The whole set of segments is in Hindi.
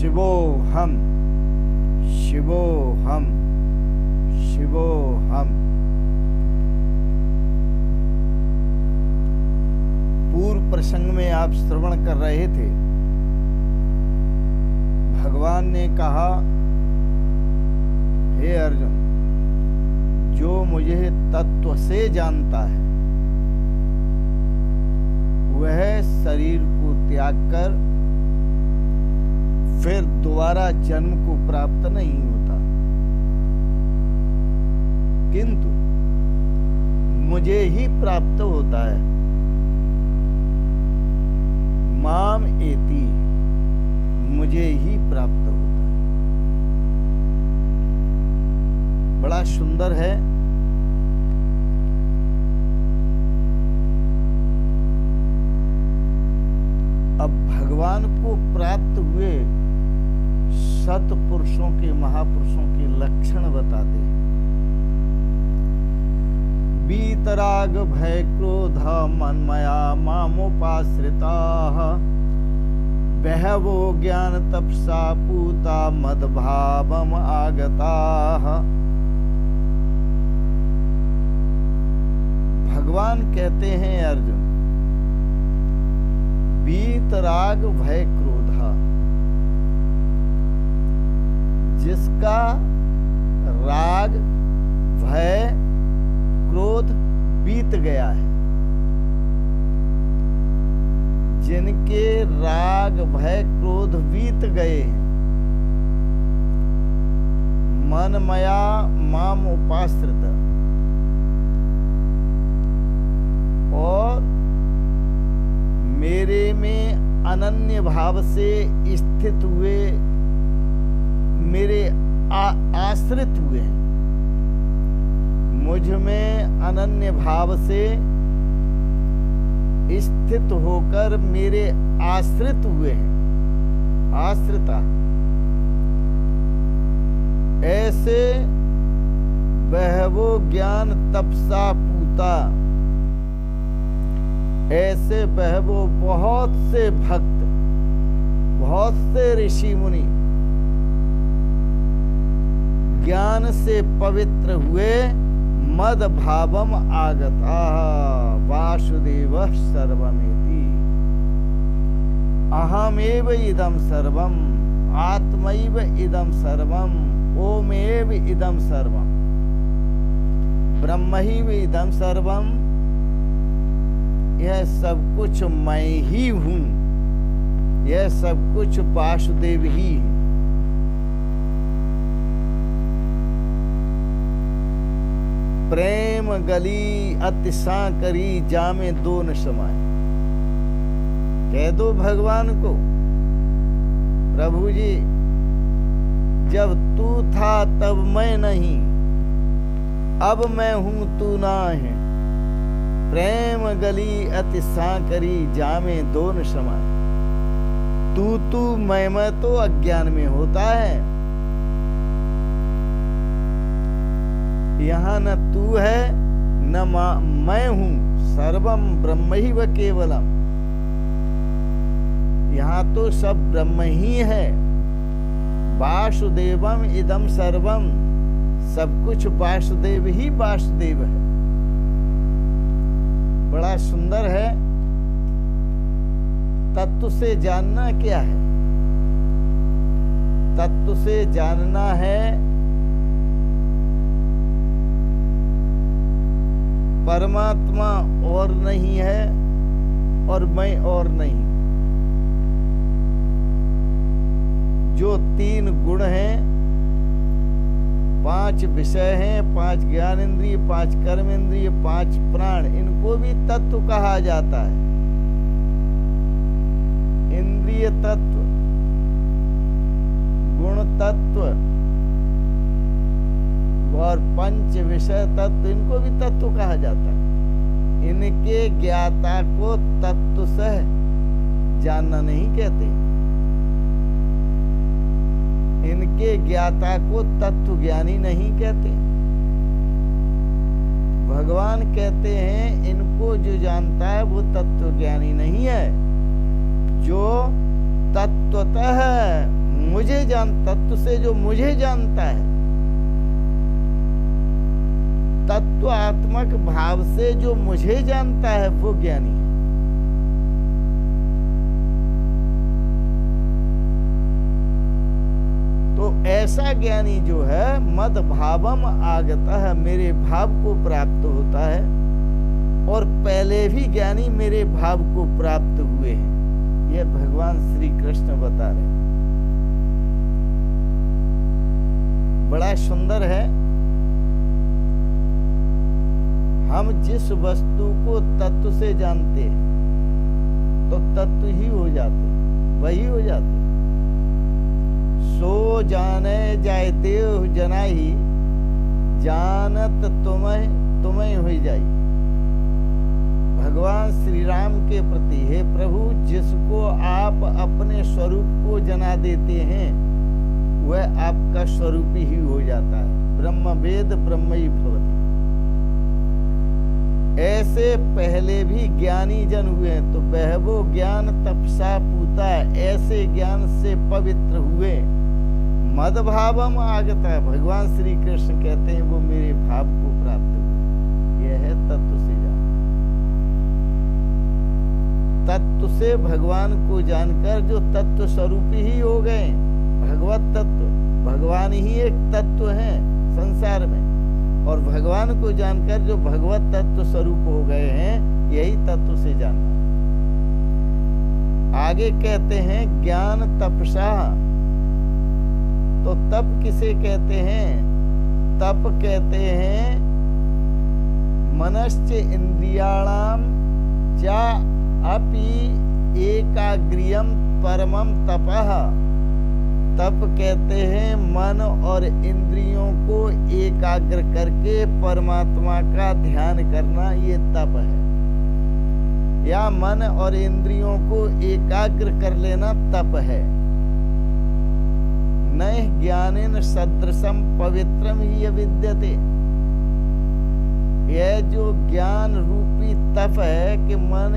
शिवोऽहम् शिवोऽहम् शिवोऽहम्। पूर्व प्रसंग में आप श्रवण कर रहे थे, भगवान ने कहा, हे अर्जुन, जो मुझे तत्व से जानता है वह शरीर को त्याग कर फिर दोबारा जन्म को प्राप्त नहीं होता, किंतु मुझे ही प्राप्त होता है। माम एति, मुझे ही प्राप्त होता है। बड़ा सुंदर है। अब भगवान को प्राप्त हुए सत्पुरुषों के, महापुरुषों के लक्षण बताते हैं। वीतराग भय क्रोध मन्मया मामुपाश्रिताः बहवो ज्ञान तपसा पूता मद्भावम आगताः। भगवान कहते हैं, अर्जुन, वीतराग भय क्रोध, जिसका राग भय क्रोध बीत गया है, जिनके राग भय क्रोध बीत गए हैं, मनमया माम उपाश्रित, और मेरे में अनन्य भाव से स्थित हुए, मेरे आश्रित हुए हैं, मुझ में अनन्य भाव से स्थित होकर मेरे आश्रित हुए हैं, आश्रिता। ऐसे बहवो ज्ञान तपसा पूता, ऐसे बहवो बहुत से भक्त, बहुत से ऋषि मुनि ज्ञान से पवित्र हुए मद भावम आगता वासुदेवः सर्वमेति। अहमेव इदं सर्वम आत्मैव इदं सर्वम ओमेव इदं सर्वम ब्रह्मैव इदं सर्वम। यह सब कुछ मैं ही हूं, यह सब कुछ वासुदेव ही है। प्रेम गली अतिशा करी जामे दो न समाए। कह दो भगवान को, प्रभु जी, जब तू था तब मैं नहीं, अब मैं हूं तू ना है। प्रेम गली अतिशा करी जामे दो न समाए। तू मैं तो अज्ञान में होता है। यहाँ न तू है न मैं हूं, सर्वम ब्रह्मैव केवलम। यहाँ तो सब ब्रह्म ही है। वासुदेवम इदम सर्वम, सब कुछ वासुदेव ही वासुदेव है। बड़ा सुंदर है। तत्व से जानना क्या है? तत्व से जानना है परमात्मा और नहीं है और मैं और नहीं। जो तीन गुण हैं, 5 विषय हैं, 5 ज्ञान इंद्रिय, 5 कर्म इंद्रिय, 5 प्राण, इनको भी तत्व कहा जाता है। इंद्रिय तत्व, गुण तत्व और 5 विषय तत्व, इनको भी तत्व कहा जाता है। इनके ज्ञाता को तत्व से जानना नहीं कहते। इनके ज्ञाता को तत्व ज्ञानी नहीं कहते। भगवान कहते हैं, इनको जो जानता है वो तत्व ज्ञानी नहीं है। जो तत्वतः मुझे तत्व से जो मुझे जानता है, तत्वात्मक भाव से जो मुझे जानता है, वो ज्ञानी है। तो ऐसा ज्ञानी जो है मद भावम आगतः, मेरे भाव को प्राप्त होता है, और पहले भी ज्ञानी मेरे भाव को प्राप्त हुए हैं। यह भगवान श्री कृष्ण बता रहे हैं। बड़ा सुंदर है। हम जिस वस्तु को तत्व से जानते हैं तो तत्व ही हो जाते, वही हो जाते। सो जाने जायते जनाही, जानत तुम्हें हुई जाई। भगवान श्री राम के प्रति, हे प्रभु, जिसको आप अपने स्वरूप को जना देते हैं वह आपका स्वरूप ही हो जाता है। ब्रह्म वेद ब्रह्मई भवति। ऐसे पहले भी ज्ञानी जन हुए हैं, तो बहवो ज्ञान तपसा पूता, ऐसे ज्ञान से पवित्र हुए। मदभावम आगता, भगवान श्री कृष्ण कहते हैं वो मेरे भाव को प्राप्त हुए। यह है तत्व से जान। तत्व से भगवान को जानकर जो तत्व स्वरूप ही हो गए, भगवत तत्व, भगवान ही एक तत्व है संसार में, और भगवान को जानकर जो भगवत तत्व स्वरूप हो गए हैं, यही तत्व से जानना। आगे कहते हैं ज्ञान तपसा। तो तप किसे कहते हैं? तप कहते हैं मनश्च इंद्रियाणाम चा अपि एकाग्रियम परमम तपः। तप कहते हैं मन और इंद्रियों को एकाग्र करके परमात्मा का ध्यान करना, ये तप है। या मन और इंद्रियों को एकाग्र कर लेना तप है। नैः ज्ञानेन सदृशम पवित्रम ही विद्यते। यह जो ज्ञान रूपी तप है कि मन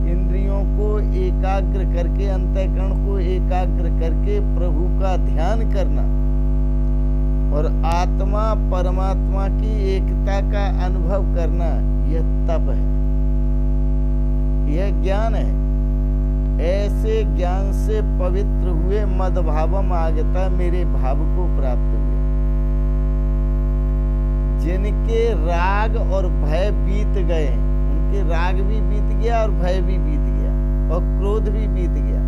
इंद्रियों को एकाग्र करके, अंतःकरण को एकाग्र करके प्रभु का ध्यान करना और आत्मा परमात्मा की एकता का अनुभव करना, यह तप है, यह ज्ञान है। ऐसे ज्ञान से पवित्र हुए मदभावम आगता, मेरे भाव को प्राप्त हुए। जिनके राग और भय बीत गए, उनके राग भी बीत गया और भय भी बीत गया और क्रोध भी बीत गया।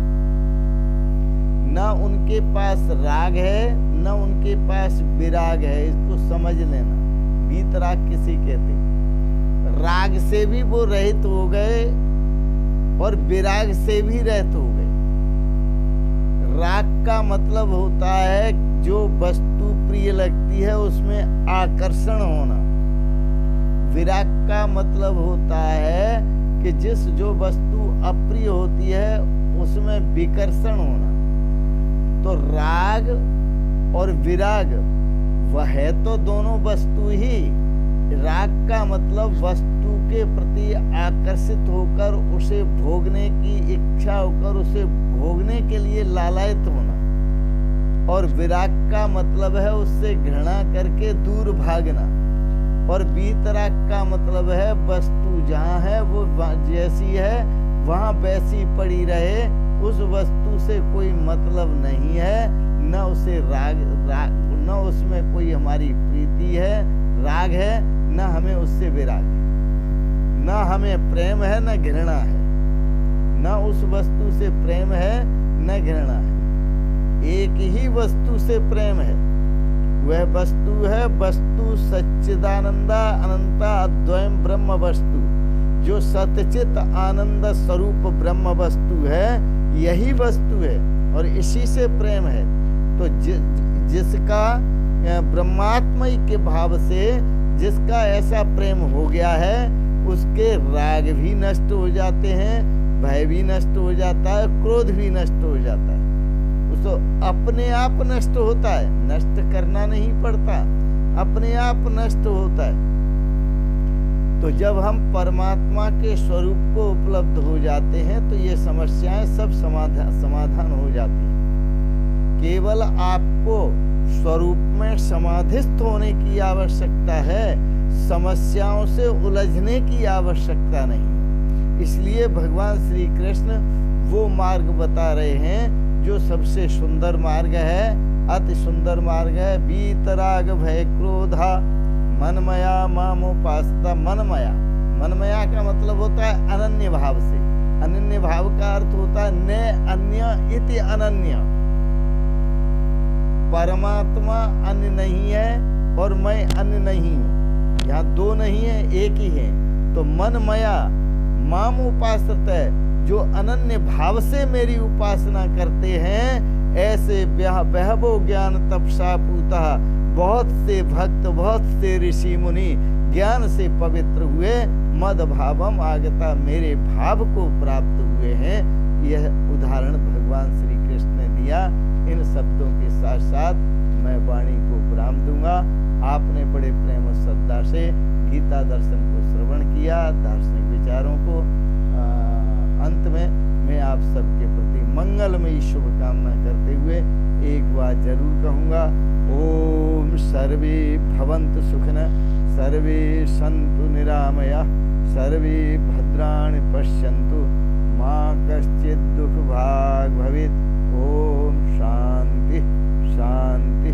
न उनके पास राग है न उनके पास विराग है, इसको समझ लेना। बीत राग किसे कहते? राग से भी वो रहित हो गए और विराग से भी रहित हो गए। राग का मतलब होता है जो वस्तु प्रिय लगती है उसमें आकर्षण होना। विराग का मतलब होता है कि जो वस्तु अप्रिय होती है उसमें विकर्षण होना। तो राग और विराग वह है तो दोनों वस्तु ही। राग का मतलब वस्तु के प्रति आकर्षित होकर उसे भोगने की इच्छा होकर उसे भोगने के लिए लालायित होना, और विराग का मतलब है उससे घृणा करके दूर भागना, और वीतराग का मतलब है वस्तु जहाँ है वो जैसी है वहाँ वैसी पड़ी रहे, उस वस्तु से कोई मतलब नहीं है, न उसे राग न उसमें कोई हमारी प्रीति है, राग है, न हमें उससे विराग है, न हमें प्रेम है न घृणा है, न उस वस्तु से प्रेम है न घृणा है। एक ही वस्तु से प्रेम है, वह वस्तु है वस्तु सच्चिदानंदा अनंता अद्वयम ब्रह्म वस्तु। जो सतचित आनंद स्वरूप ब्रह्म वस्तु है, यही वस्तु है और इसी से प्रेम है। तो जिसका ब्रह्मात्मय के भाव से जिसका ऐसा प्रेम हो गया है, उसके राग भी नष्ट हो जाते हैं, भय भी नष्ट हो जाता है, क्रोध भी नष्ट हो जाता है। उसको अपने आप नष्ट होता है, नष्ट करना नहीं पड़ता, अपने आप नष्ट होता है। तो जब हम परमात्मा के स्वरूप को उपलब्ध हो जाते हैं तो ये समस्याएं सब समाधान हो जाती हैं। केवल आपको स्वरूप में समाधिस्थ होने की आवश्यकता है, समस्याओं से उलझने की आवश्यकता नहीं। इसलिए भगवान श्री कृष्ण वो मार्ग बता रहे हैं जो सबसे सुंदर मार्ग है, अति सुंदर मार्ग है। वीतराग भय क्रोधा मनमया मामोपासता। मनमया, मनमया का मतलब होता है अनन्य भाव से। अनन्य भाव का अर्थ होता है न अन्य इति अनन्य। परमात्मा अन्य नहीं है और मैं अन्य नहीं हूँ, यहाँ दो नहीं है, एक ही है। तो मनमया माम उपासत है, जो अनन्य भाव से मेरी उपासना करते हैं, ऐसे बहवो ज्ञान तपसा पूता। बहुत से भक्त, बहुत से ऋषि मुनि ज्ञान से पवित्र हुए, मद भावम आगता, मेरे भाव को प्राप्त हुए हैं। यह उदाहरण भगवान श्री कृष्ण ने दिया। इन शब्दों के साथ साथ मैं वाणी को विराम दूंगा। आपने बड़े प्रेम और श्रद्धा से गीता दर्शन को श्रवण किया, दार्शनिक विचारों को। अंत में मैं आप सबके प्रति मंगलमयी शुभकामना करते हुए एक बात जरूर कहूँगा। ओम सर्वे भवन्तु सुखिनः, सर्वे सन्तु निरामयाः, सर्वे भद्राणि पश्यन्तु, मा कश्चित् दुःखभाग् भवेत्। ओम शांति शांति।